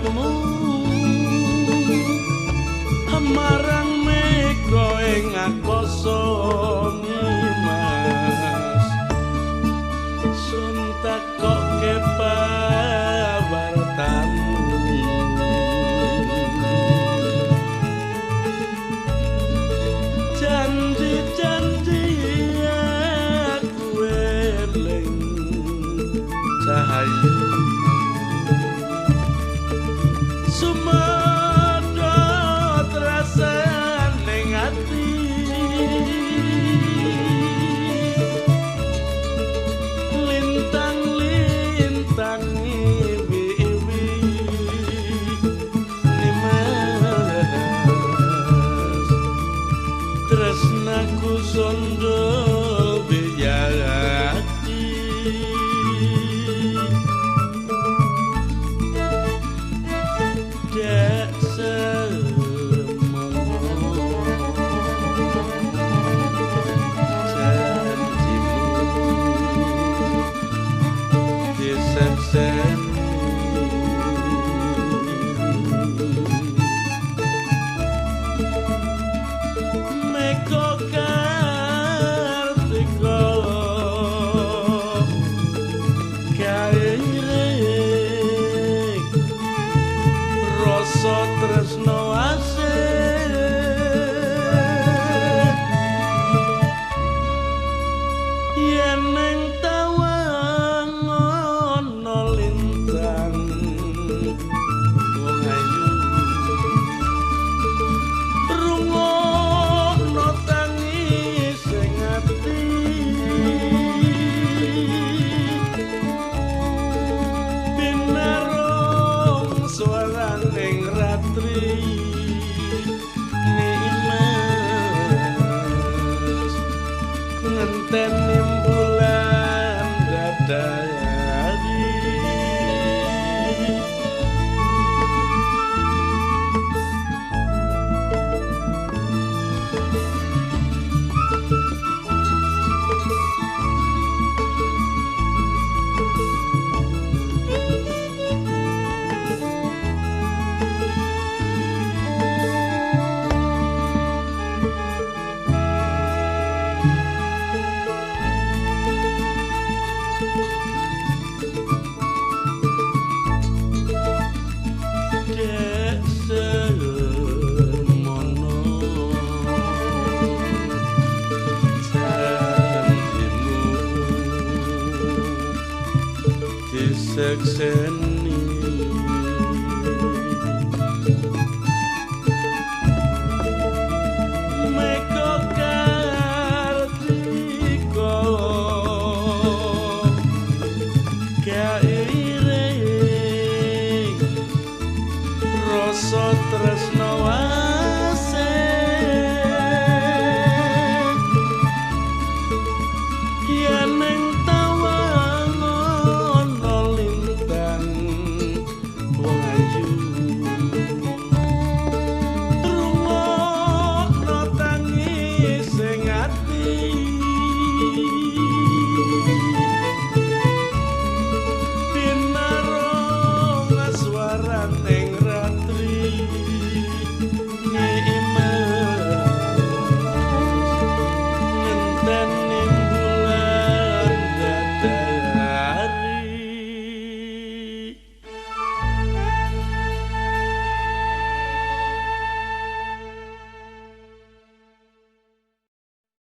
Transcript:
cintamu marang mega ing akasa mas sun takoke pawartamu janji-janji aku eling cahayu sumedhot rasane ati lintang-lintang iwi-iwi nimas tresnaku sondol biyati dek semono janjimu disekseni meko kartika kairing rasa tresno asih yen ning tawang ana lintang wong ayu rungokno tangis sing ati binarong swaraning ratri nimas ngenteni bulan dadayari dek semono janjimu disekseni